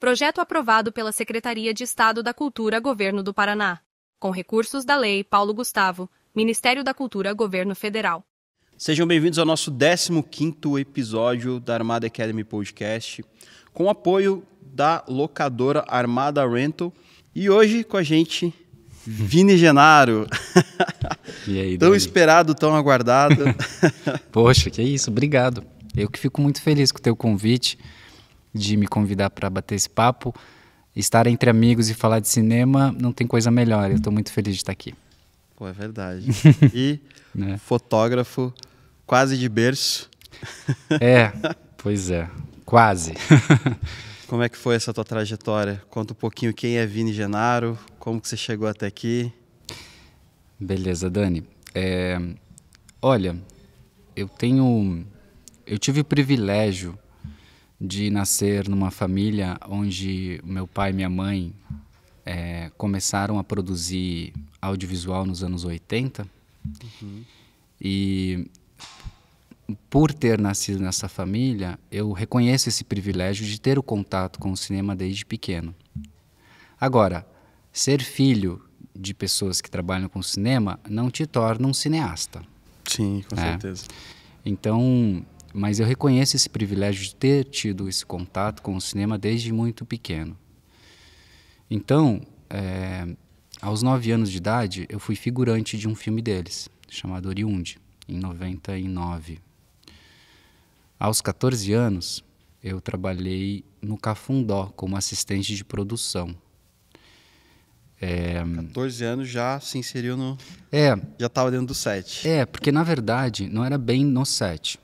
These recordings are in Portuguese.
Projeto aprovado pela Secretaria de Estado da Cultura, Governo do Paraná. Com recursos da Lei Paulo Gustavo, Ministério da Cultura, Governo Federal. Sejam bem-vindos ao nosso 15º episódio da Armada Academy Podcast, com apoio da locadora Armada Rental. E hoje com a gente, Vini Genaro. E aí, tão Dani? Esperado, tão aguardado. Poxa, que isso, obrigado. Eu que fico muito feliz com o teu convite de me convidar para bater esse papo. Estar entre amigos e falar de cinema não tem coisa melhor. Eu estou muito feliz de estar aqui. Pô, é verdade. E Né? fotógrafo quase de berço. Pois é, quase. Como é que foi essa tua trajetória? Conta um pouquinho quem é Vini Genaro, como que você chegou até aqui. Beleza, Dani. Olha, eu tive o privilégio de nascer numa família onde meu pai e minha mãe começaram a produzir audiovisual nos anos 80. E por ter nascido nessa família, eu reconheço esse privilégio de ter o contato com o cinema desde pequeno. Agora, ser filho de pessoas que trabalham com cinema não te torna um cineasta. Sim, com certeza. Então, mas eu reconheço esse privilégio de ter tido esse contato com o cinema desde muito pequeno. Então, aos 9 anos de idade, eu fui figurante de um filme deles, chamado Oriundi, em 99. Aos 14 anos, eu trabalhei no Cafundó como assistente de produção. 14 anos já se inseriu no... É, Já estava dentro do set. porque na verdade não era bem no set.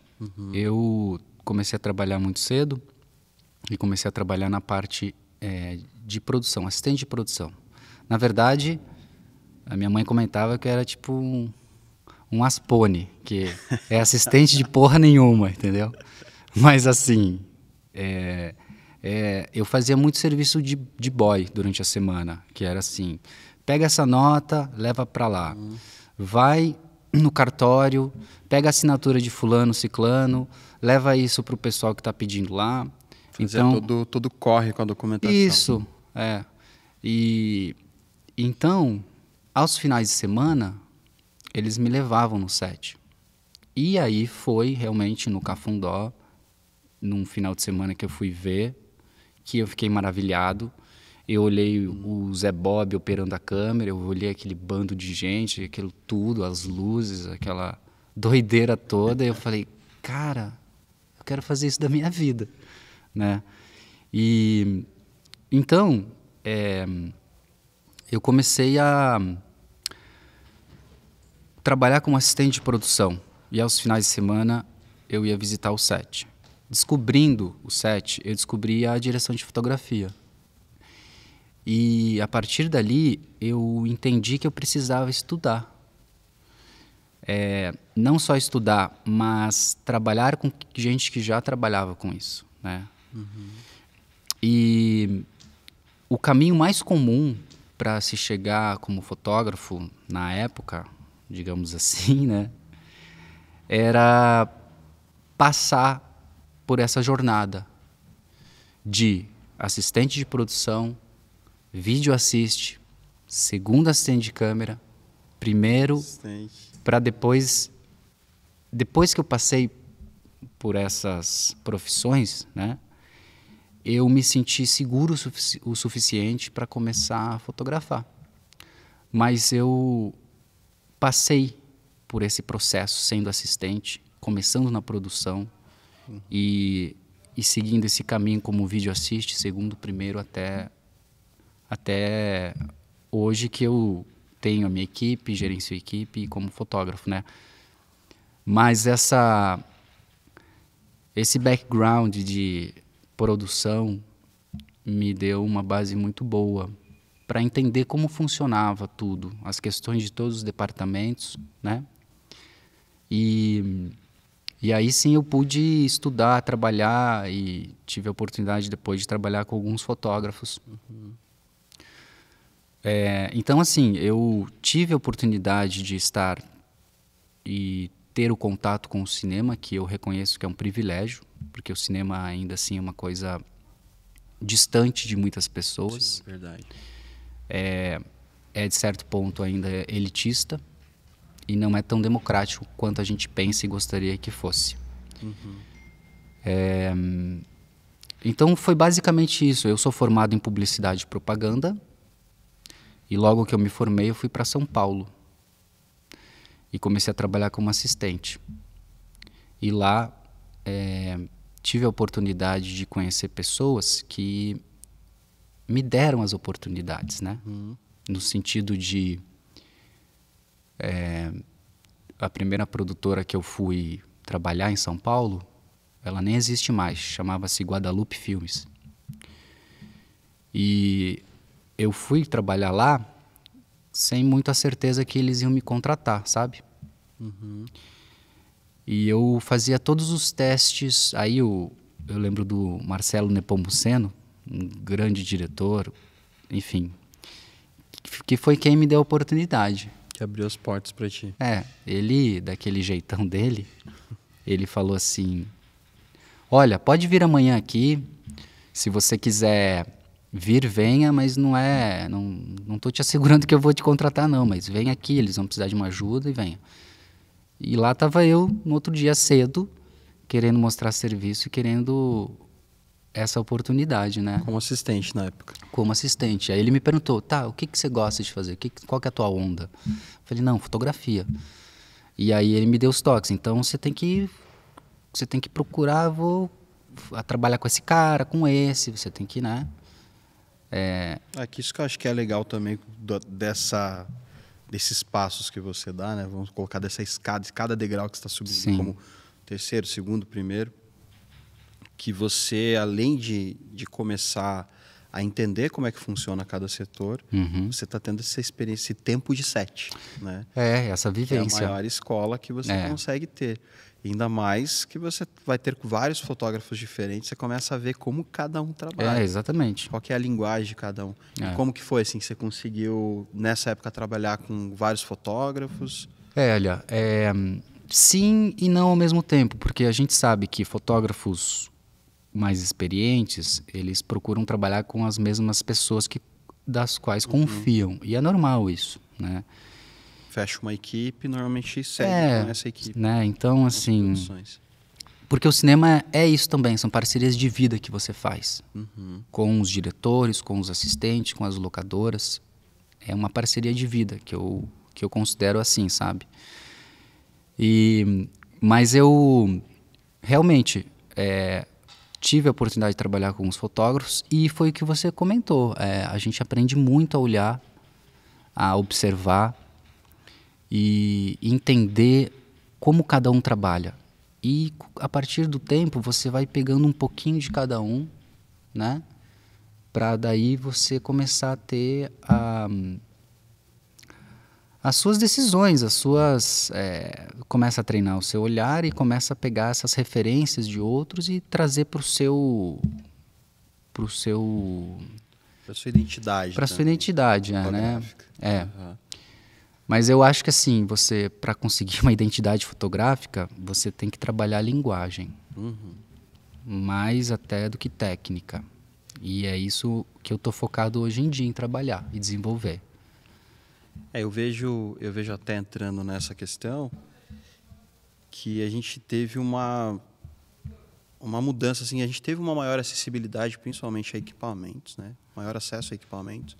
Eu comecei a trabalhar muito cedo e comecei a trabalhar na parte de produção, assistente de produção. Na verdade, a minha mãe comentava que era tipo um aspone, que é assistente de porra nenhuma, entendeu? Mas assim, eu fazia muito serviço de boy durante a semana, que era assim, pega essa nota, leva para lá, vai no cartório, pega a assinatura de fulano, ciclano, leva isso para o pessoal que está pedindo lá. Fazia Então, todo corre com a documentação. isso, E então, aos finais de semana, eles me levavam no set. E aí foi realmente no Cafundó, num final de semana que eu fui ver, que eu fiquei maravilhado. Eu olhei o Zé Bob operando a câmera, eu olhei aquele bando de gente, aquilo tudo, as luzes, aquela doideira toda, e eu falei, cara, eu quero fazer isso da minha vida, né? E então, eu comecei a trabalhar como assistente de produção, e aos finais de semana eu ia visitar o set. Descobrindo o set, eu descobri a direção de fotografia. E a partir dali eu entendi que eu precisava estudar. Não só estudar, mas trabalhar com gente que já trabalhava com isso, né? E o caminho mais comum para se chegar como fotógrafo na época, digamos assim, né, era passar por essa jornada de assistente de produção, vídeo assiste, segundo assistente de câmera, primeiro, para depois que eu passei por essas profissões, né, eu me senti seguro o suficiente para começar a fotografar. Mas eu passei por esse processo sendo assistente, começando na produção e seguindo esse caminho como vídeo assiste, segundo, primeiro, até hoje que eu tenho a minha equipe, gerencio a equipe como fotógrafo, né? Mas esse background de produção me deu uma base muito boa para entender como funcionava tudo, as questões de todos os departamentos, né? E aí sim eu pude estudar, trabalhar e tive a oportunidade depois de trabalhar com alguns fotógrafos. Então, assim, eu tive a oportunidade de estar e ter o contato com o cinema, que eu reconheço que é um privilégio, porque o cinema ainda assim é uma coisa distante de muitas pessoas. Sim, verdade. É de certo ponto ainda elitista e não é tão democrático quanto a gente pensa e gostaria que fosse. Então foi basicamente isso. Eu sou formado em publicidade e propaganda e logo que eu me formei eu fui para São Paulo e comecei a trabalhar como assistente. E lá tive a oportunidade de conhecer pessoas que me deram as oportunidades, né? No sentido de a primeira produtora que eu fui trabalhar em São Paulo, ela nem existe mais, chamava-se Guadalupe Filmes. E eu fui trabalhar lá sem muita certeza que eles iam me contratar, sabe? E eu fazia todos os testes. Aí eu lembro do Marcelo Nepomuceno, um grande diretor, enfim, que foi quem me deu a oportunidade. Que abriu as portas para ti. Ele, daquele jeitão dele, ele falou assim: olha, pode vir amanhã aqui, se você quiser vir, venha, mas não tô te assegurando que eu vou te contratar não, mas vem aqui, eles vão precisar de uma ajuda e venha. E lá estava eu, no outro dia cedo, querendo mostrar serviço e querendo essa oportunidade, né? Como assistente na época. Como assistente. Aí ele me perguntou, tá, o que você gosta de fazer? Qual que é a tua onda? Eu falei, não, fotografia. E aí ele me deu os toques. Então você tem que procurar, vou trabalhar com esse cara, com esse, você tem que, né? Que isso que eu acho que é legal também desses passos que você dá, né? Vamos colocar dessa escada, cada degrau que você está subindo, Sim. como terceiro, segundo, primeiro, que você, além de começar a entender como é que funciona cada setor, você está tendo essa experiência, esse tempo de set, né? Essa vivência. Que é a maior escola que você consegue ter. E ainda mais que você vai ter vários fotógrafos diferentes, você começa a ver como cada um trabalha. Exatamente. Qual que é a linguagem de cada um. E como que foi, assim, que você conseguiu, nessa época, trabalhar com vários fotógrafos? Olha, sim e não ao mesmo tempo, porque a gente sabe que fotógrafos mais experientes, eles procuram trabalhar com as mesmas pessoas das quais confiam. E é normal isso, né? Fecha uma equipe, normalmente segue com essa equipe. Né? Então, assim... Porque o cinema é isso também, são parcerias de vida que você faz. Com os diretores, com os assistentes, com as locadoras. É uma parceria de vida que eu considero assim, sabe? Mas eu realmente tive a oportunidade de trabalhar com os fotógrafos e foi o que você comentou. A gente aprende muito a olhar, a observar e entender como cada um trabalha. E a partir do tempo você vai pegando um pouquinho de cada um, né? Para daí você começar a ter as suas decisões, começa a treinar o seu olhar e começa a pegar essas referências de outros e trazer para sua identidade. Para sua identidade, né? Mas eu acho que assim, você, para conseguir uma identidade fotográfica, você tem que trabalhar a linguagem. Mais até do que técnica. E é isso que eu estou focado hoje em dia em trabalhar e desenvolver. Eu vejo até entrando nessa questão que a gente teve uma mudança, assim, a gente teve uma maior acessibilidade, principalmente a equipamentos, né? Maior acesso a equipamentos,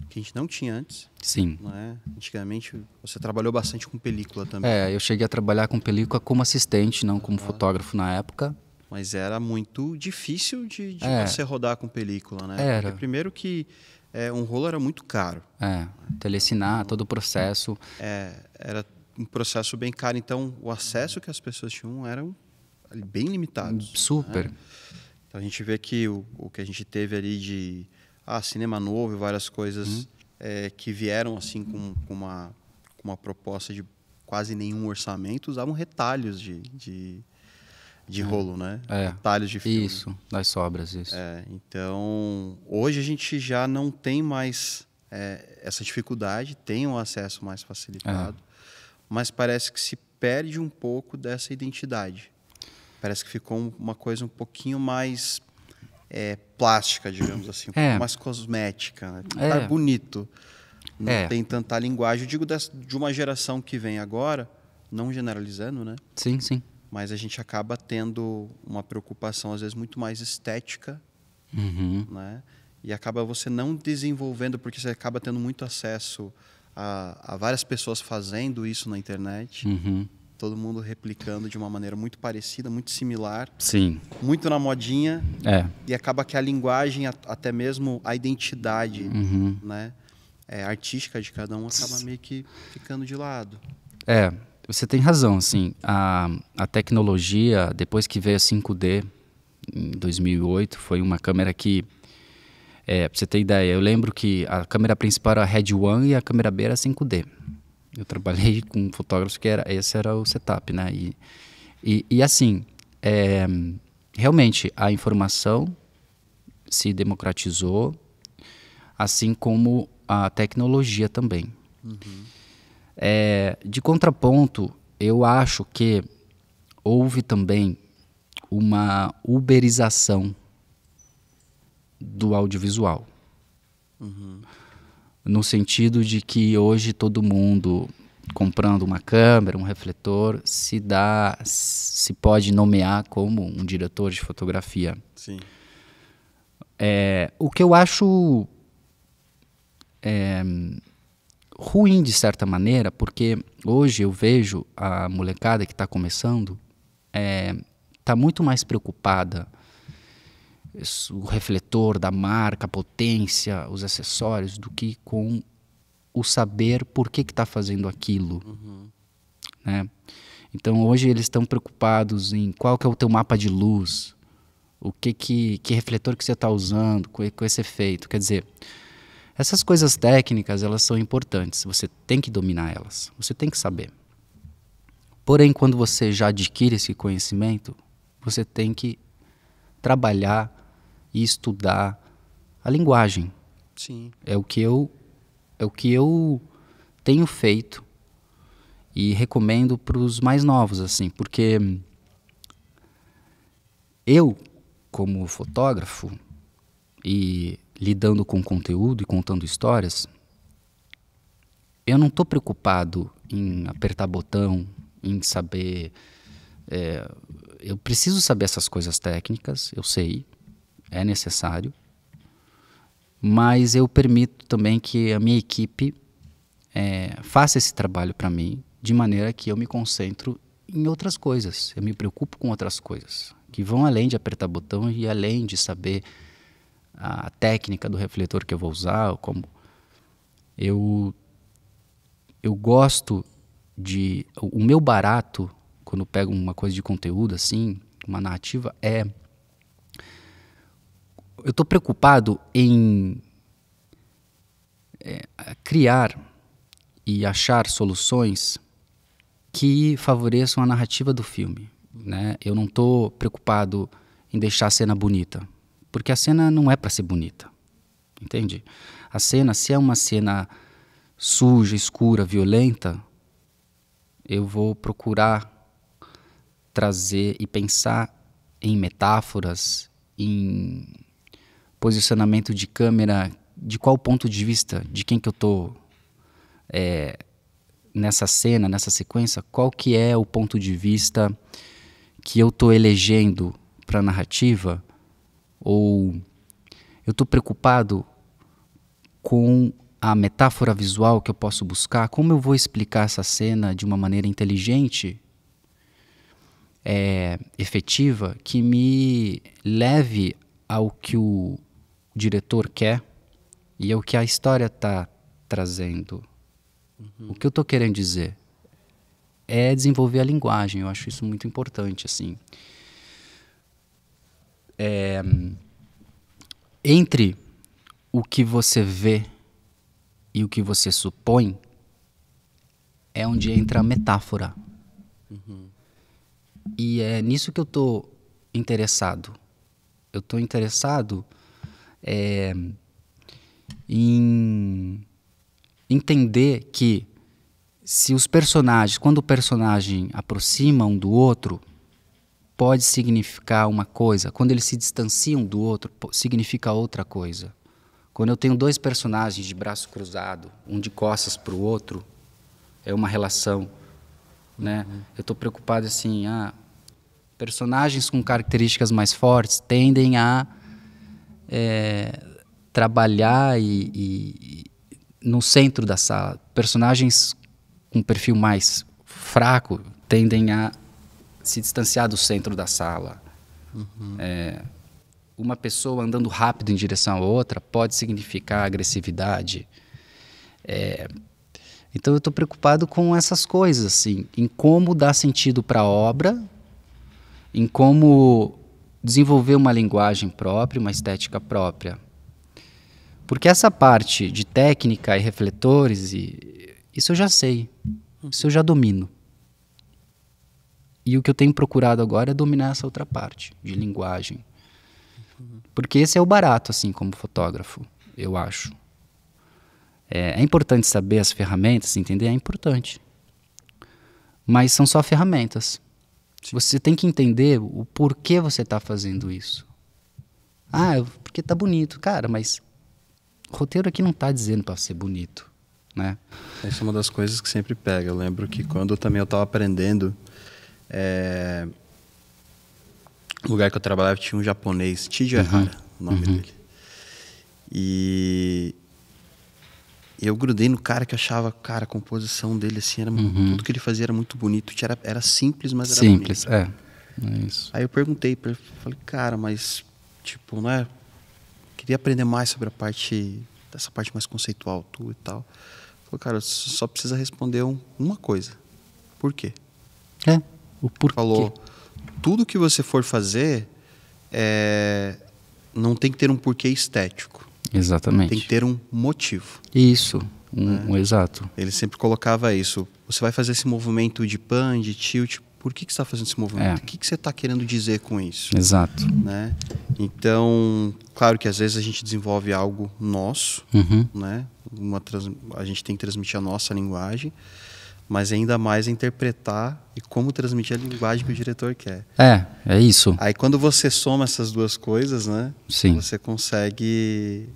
que a gente não tinha antes. Sim. Né? Antigamente, você trabalhou bastante com película também. Eu cheguei a trabalhar com película como assistente, não como fotógrafo na época. Mas era muito difícil de você rodar com película, né? Era. Porque primeiro que um rolo era muito caro. Telecinar, todo o processo. Era um processo bem caro, então o acesso que as pessoas tinham eram bem limitados. Super. Né? Então a gente vê que o que a gente teve ali de cinema novo e várias coisas que vieram assim com uma proposta de quase nenhum orçamento, usavam retalhos de rolo, né? Retalhos de filme. Isso, das sobras, isso. Então, hoje a gente já não tem mais essa dificuldade, tem um acesso mais facilitado, mas parece que se perde um pouco dessa identidade. Parece que ficou uma coisa um pouquinho mais plástica, digamos assim, um pouco mais cosmética, né? Tá bonito. Não tem tanta linguagem. Eu digo de uma geração que vem agora, não generalizando, né? Sim, sim. Mas a gente acaba tendo uma preocupação, às vezes, muito mais estética, né? E acaba você não desenvolvendo, porque você acaba tendo muito acesso a várias pessoas fazendo isso na internet. Todo mundo replicando de uma maneira muito parecida, muito similar. Sim. Muito na modinha. E acaba que a linguagem, até mesmo a identidade, né, artística de cada um, acaba meio que ficando de lado. Você tem razão, assim, a tecnologia, depois que veio a 5D, em 2008, foi uma câmera que, pra você ter ideia, eu lembro que a câmera principal era a Red One e a câmera B era 5D. Eu trabalhei com fotógrafos que esse era o setup, né? E assim, realmente a informação se democratizou, assim como a tecnologia também. De contraponto, eu acho que houve também uma uberização do audiovisual. No sentido de que hoje todo mundo comprando uma câmera, um refletor, se pode nomear como um diretor de fotografia. Sim. O que eu acho ruim de certa maneira, porque hoje eu vejo a molecada que está começando está muito mais preocupada o refletor da marca, a potência, os acessórios, do que com o saber por que está fazendo aquilo. Né? Então hoje eles estão preocupados em qual que é o teu mapa de luz, que refletor que você está usando com esse efeito. Quer dizer, essas coisas técnicas, elas são importantes, você tem que dominar elas, você tem que saber. Porém, quando você já adquire esse conhecimento, você tem que trabalhar e estudar a linguagem. Sim. É o que eu tenho feito e recomendo para os mais novos, assim, porque eu, como fotógrafo e lidando com conteúdo e contando histórias, eu não estou preocupado em apertar botão, em saber... eu preciso saber essas coisas técnicas, eu sei, é necessário, mas eu permito também que a minha equipe faça esse trabalho para mim, de maneira que eu me concentro em outras coisas, eu me preocupo com outras coisas, que vão além de apertar botão e além de saber a técnica do refletor que eu vou usar, como eu gosto de... O meu barato, quando eu pego uma coisa de conteúdo assim, uma narrativa, eu estou preocupado em criar e achar soluções que favoreçam a narrativa do filme, né? Eu não estou preocupado em deixar a cena bonita, porque a cena não é para ser bonita, entende? A cena, se é uma cena suja, escura, violenta, eu vou procurar trazer e pensar em metáforas, em posicionamento de câmera, de qual ponto de vista, de quem que eu estou nessa cena, nessa sequência, qual que é o ponto de vista que eu estou elegendo para a narrativa, ou eu estou preocupado com a metáfora visual que eu posso buscar, como eu vou explicar essa cena de uma maneira inteligente, efetiva, que me leve ao que o diretor quer e ao que a história está trazendo. O que eu estou querendo dizer é desenvolver a linguagem. Eu acho isso muito importante, assim. Entre o que você vê e o que você supõe é onde entra a metáfora. E é nisso que eu estou interessado. Eu estou interessado em entender que se os personagens, quando o personagem aproxima um do outro, pode significar uma coisa. Quando eles se distanciam do outro, significa outra coisa. Quando eu tenho dois personagens de braço cruzado, um de costas para o outro, é uma relação, né? Eu estou preocupado assim, personagens com características mais fortes tendem a trabalhar no centro da sala. Personagens com perfil mais fraco tendem a se distanciar do centro da sala. Uma pessoa andando rápido em direção a outra pode significar agressividade. Então eu estou preocupado com essas coisas, assim, em como dar sentido para a obra, em como desenvolver uma linguagem própria, uma estética própria. Porque essa parte de técnica e refletores, isso eu já sei, isso eu já domino. E o que eu tenho procurado agora é dominar essa outra parte, de linguagem. Porque esse é o barato, assim, como fotógrafo, eu acho. É importante saber as ferramentas, entender? É importante. Mas são só ferramentas. Você tem que entender o porquê você está fazendo isso. Porque tá bonito. Cara, mas o roteiro aqui não está dizendo para ser bonito, né? Essa é uma das coisas que sempre pega. Eu lembro que quando eu estava aprendendo, no lugar que eu trabalhava tinha um japonês, Chiji Ehara, o nome dele. E eu grudei no cara que achava, a composição dele, assim, tudo que ele fazia era muito bonito. Era simples, mas era bonito. Simples, é isso. Aí eu perguntei pra ele, falei, cara, mas, tipo, né, queria aprender mais sobre essa parte mais conceitual, e tal. Ele falou, cara, só precisa responder uma coisa. Por quê? O porquê. Falou, tudo que você for fazer não tem que ter um porquê estético. Exatamente. Tem que ter um motivo. Isso, exato. Ele sempre colocava isso. Você vai fazer esse movimento de pan, de tilt, por que você está fazendo esse movimento? O que você está querendo dizer com isso? Exato. Né? Então, claro que às vezes a gente desenvolve algo nosso, né? A gente tem que transmitir a nossa linguagem, mas ainda mais interpretar e como transmitir a linguagem que o diretor quer. É isso. Aí quando você soma essas duas coisas, né? Sim. Você consegue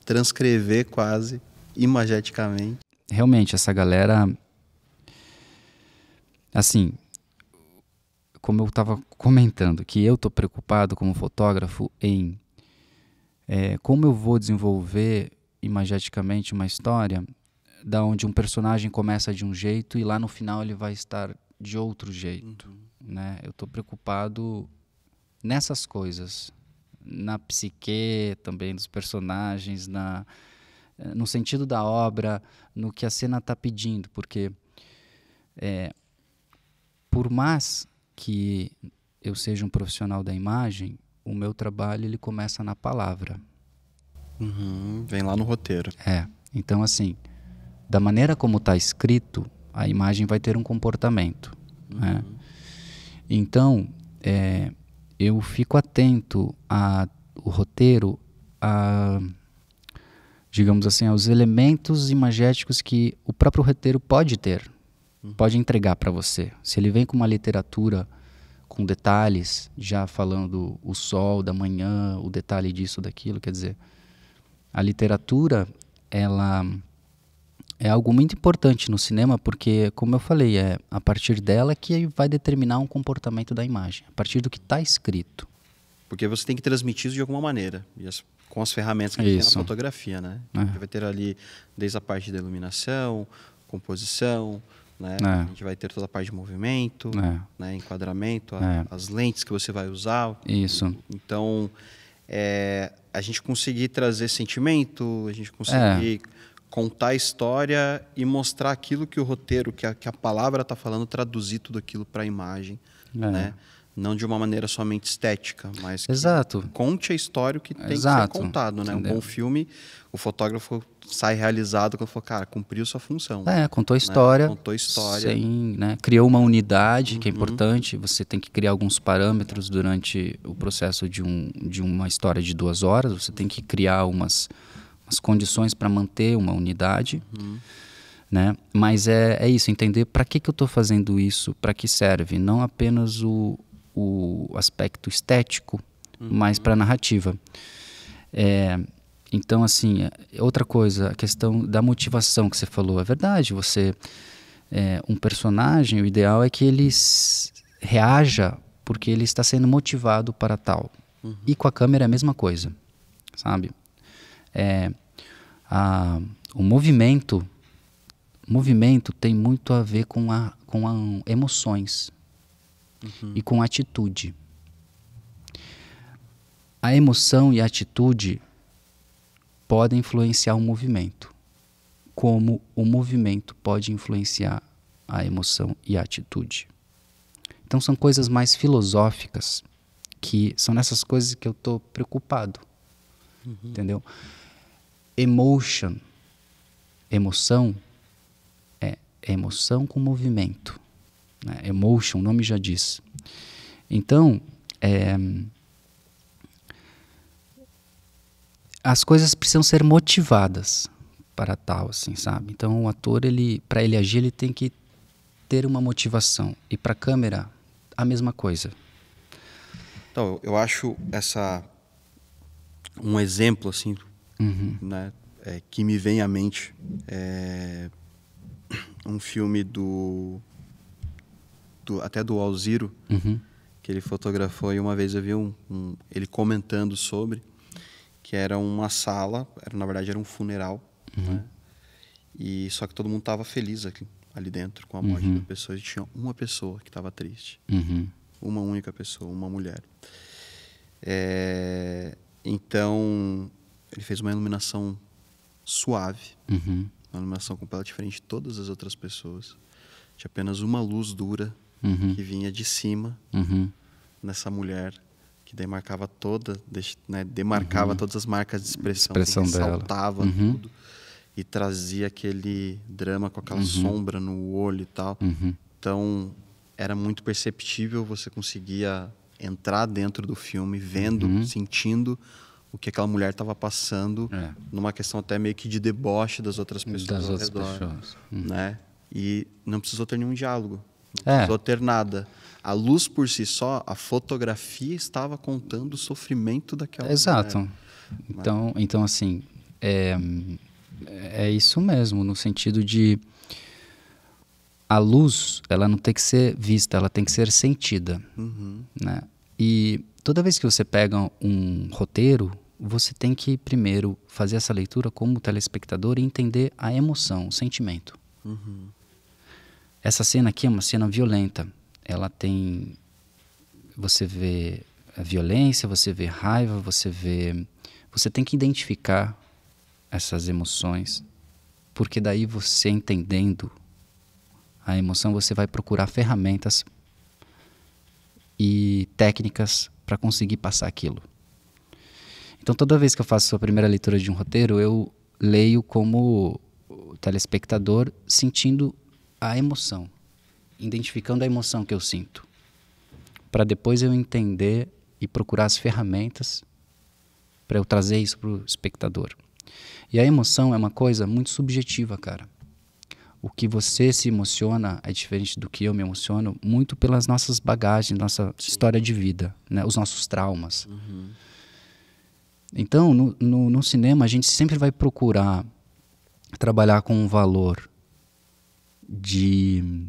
transcrever quase imageticamente. Realmente, essa galera, assim, como eu estava comentando, que eu estou preocupado como fotógrafo em como eu vou desenvolver imageticamente uma história da onde um personagem começa de um jeito e lá no final ele vai estar de outro jeito, né? Eu estou preocupado nessas coisas, na psique também dos personagens, no sentido da obra, no que a cena está pedindo, porque por mais que eu seja um profissional da imagem, o meu trabalho ele começa na palavra. Vem lá no roteiro. Então assim, da maneira como está escrito, a imagem vai ter um comportamento. Né? Então, eu fico atento ao roteiro, digamos assim, aos elementos imagéticos que o próprio roteiro pode ter, pode entregar para você. Se ele vem com uma literatura com detalhes, já falando o sol da manhã, o detalhe disso, daquilo, quer dizer, a literatura, ela é algo muito importante no cinema porque, como eu falei, é a partir dela que vai determinar um comportamento da imagem, a partir do que está escrito. Porque você tem que transmitir isso de alguma maneira, com as ferramentas que a gente tem na fotografia, né? A gente vai ter ali desde a parte da iluminação, composição, né? A gente vai ter toda a parte de movimento, né? Enquadramento, as lentes que você vai usar. Isso. Então, a gente conseguir trazer sentimento, a gente conseguir contar a história e mostrar aquilo que o roteiro, que a palavra está falando, traduzir tudo aquilo para a imagem, né? Não de uma maneira somente estética, mas que conte a história que tem que ser contado, né? Um bom filme, o fotógrafo sai realizado quando falou, cara, cumpriu sua função. Contou a história. Né? Contou a história. Criou uma unidade, que é importante. Você tem que criar alguns parâmetros durante o processo de uma história de 2 horas. Você tem que criar umas condições para manter uma unidade. Né? Mas é isso, entender para que eu estou fazendo isso, para que serve. Não apenas o aspecto estético mais para a narrativa. Então, assim, outra coisa, a questão da motivação que você falou. É verdade, um personagem, o ideal é que ele reaja porque ele está sendo motivado para tal. E com a câmera é a mesma coisa, sabe? O movimento tem muito a ver com emoções e com atitude. A emoção e a atitude podem influenciar o movimento, como o movimento pode influenciar a emoção e a atitude. Então são coisas mais filosóficas, que são nessas coisas que eu estou preocupado, entendeu? Emoção é emoção com movimento, né? Emotion, o nome já diz. Então, as coisas precisam ser motivadas para tal, assim, sabe? Então o ator, para ele agir, ele tem que ter uma motivação. E para a câmera, a mesma coisa. Então, eu acho um exemplo, assim, né, que me vem à mente, um filme até do Alziro, que ele fotografou, e uma vez eu vi ele comentando sobre, que era uma sala, na verdade era um funeral, né? E só que todo mundo estava feliz ali dentro com a morte da pessoa, e tinha uma pessoa que estava triste. Uma única pessoa, uma mulher. Então, ele fez uma iluminação suave, uma iluminação completamente diferente de todas as outras pessoas. Tinha apenas uma luz dura que vinha de cima nessa mulher, que demarcava demarcava todas as marcas de expressão assim, ressaltava tudo e trazia aquele drama com aquela sombra no olho e tal. Então, era muito perceptível, você conseguia entrar dentro do filme, vendo, sentindo o que aquela mulher estava passando, numa questão até meio que de deboche das outras pessoas ao redor, né? E não precisou ter nenhum diálogo, não precisou ter nada. A luz por si só, a fotografia estava contando o sofrimento daquela mulher. Então assim, é isso mesmo, no sentido de a luz, ela não tem que ser vista, ela tem que ser sentida, né? E toda vez que você pega um roteiro, você tem que primeiro fazer essa leitura como telespectador e entender a emoção, o sentimento. Essa cena aqui é uma cena violenta. Ela tem... Você vê a violência, você vê raiva, você tem que identificar essas emoções, porque daí você entendendo a emoção, você vai procurar ferramentas e técnicas para conseguir passar aquilo. Então, toda vez que eu faço a primeira leitura de um roteiro, eu leio como telespectador, sentindo a emoção, identificando a emoção que eu sinto, para depois eu entender e procurar as ferramentas para eu trazer isso para o espectador. E a emoção é uma coisa muito subjetiva, cara. O que você se emociona é diferente do que eu me emociono, muito pelas nossas bagagens, nossa história de vida, né? Os nossos traumas. Então, no cinema, a gente sempre vai procurar trabalhar com um valor de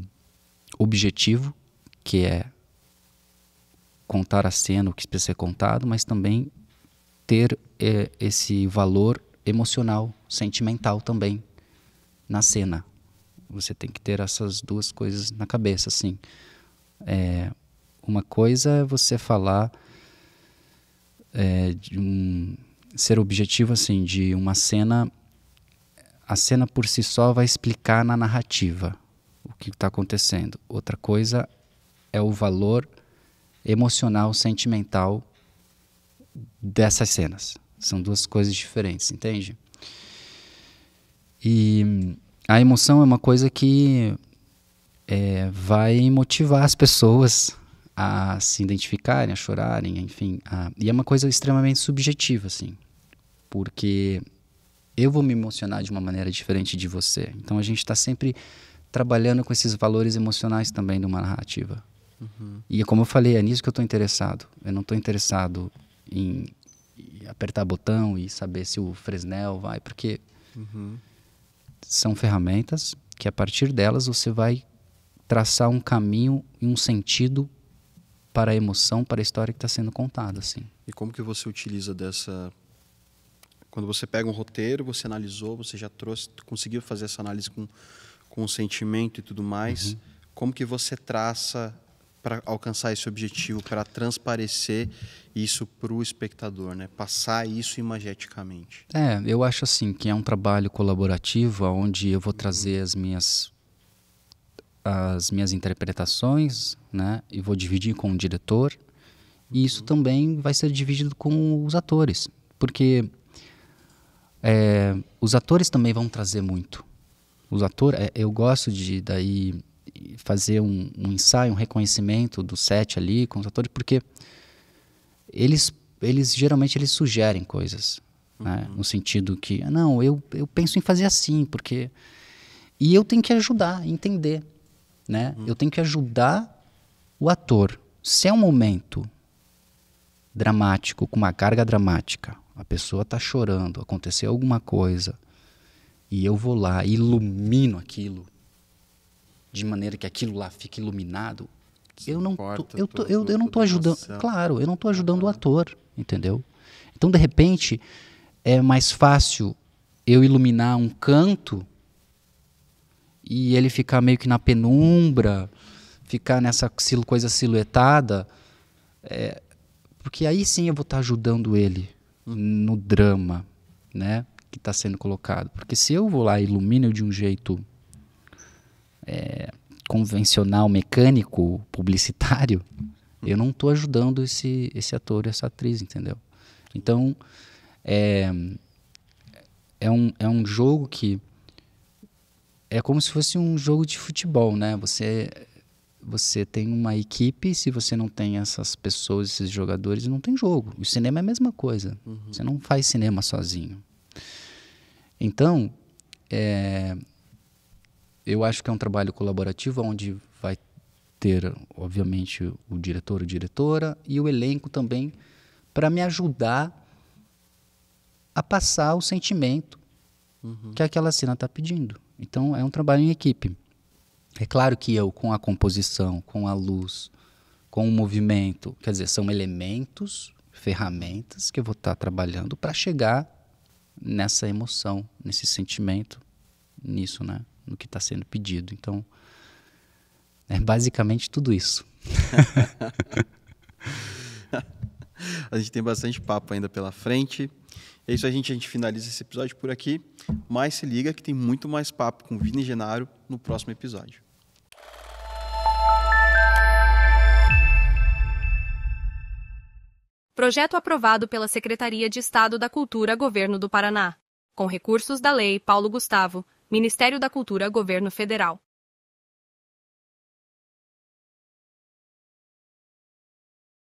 objetivo, que é contar a cena, o que precisa ser contado, mas também ter esse valor emocional, sentimental também na cena. Você tem que ter essas duas coisas na cabeça, assim. Uma coisa é você falar ser objetivo, assim, de uma cena. A cena por si só vai explicar na narrativa o que está acontecendo. Outra coisa é o valor emocional, sentimental dessas cenas. São duas coisas diferentes, entende? E a emoção é uma coisa que vai motivar as pessoas a se identificarem, a chorarem, enfim. E é uma coisa extremamente subjetiva, assim, porque eu vou me emocionar de uma maneira diferente de você. Então a gente está sempre trabalhando com esses valores emocionais também de uma narrativa. E como eu falei, é nisso que eu estou interessado. Eu não estou interessado em apertar botão e saber se o Fresnel vai, porque são ferramentas que a partir delas você vai traçar um caminho e um sentido para a emoção, para a história que está sendo contada, assim. E como que você utiliza dessa... Quando você pega um roteiro, você analisou, você já trouxe, conseguiu fazer essa análise com o sentimento e tudo mais, como que você traça para alcançar esse objetivo, para transparecer isso para o espectador, né? Passar isso imageticamente? Eu acho assim que é um trabalho colaborativo, onde eu vou trazer as minhas interpretações, né? E vou dividir com o diretor. E isso também vai ser dividido com os atores, porque os atores também vão trazer muito. Os atores, eu gosto de daí fazer um ensaio, um reconhecimento do set ali com os atores, porque eles geralmente eles sugerem coisas, né? No sentido que, não, eu penso em fazer assim, porque... E eu tenho que ajudar a entender, né? Eu tenho que ajudar o ator. Se é um momento dramático, com uma carga dramática, a pessoa está chorando, aconteceu alguma coisa, e eu vou lá e ilumino aquilo, de maneira que aquilo lá fique iluminado, eu não tô ajudando, claro, eu não estou ajudando o ator, entendeu? Então, de repente, é mais fácil eu iluminar um canto e ele ficar meio que na penumbra, ficar nessa coisa silhuetada, porque aí sim eu vou estar ajudando ele no drama, né, que está sendo colocado. Porque se eu vou lá e ilumino de um jeito convencional, mecânico, publicitário, eu não estou ajudando esse ator, essa atriz, entendeu? Então, é um jogo que é como se fosse um jogo de futebol, né? Você tem uma equipe, se você não tem essas pessoas, esses jogadores, não tem jogo. O cinema é a mesma coisa. Você não faz cinema sozinho. Então, eu acho que é um trabalho colaborativo onde vai ter, obviamente, o diretor ou diretora e o elenco também para me ajudar a passar o sentimento que aquela cena está pedindo. Então, é um trabalho em equipe. É claro que eu, com a composição, com a luz, com o movimento, quer dizer, são elementos, ferramentas que eu vou estar trabalhando para chegar nessa emoção, nesse sentimento, nisso, né? No que está sendo pedido. Então, é basicamente tudo isso. A gente tem bastante papo ainda pela frente. É isso, a gente finaliza esse episódio por aqui, mas se liga que tem muito mais papo com Vini Genaro no próximo episódio. Projeto aprovado pela Secretaria de Estado da Cultura, Governo do Paraná, com recursos da Lei Paulo Gustavo, Ministério da Cultura, Governo Federal.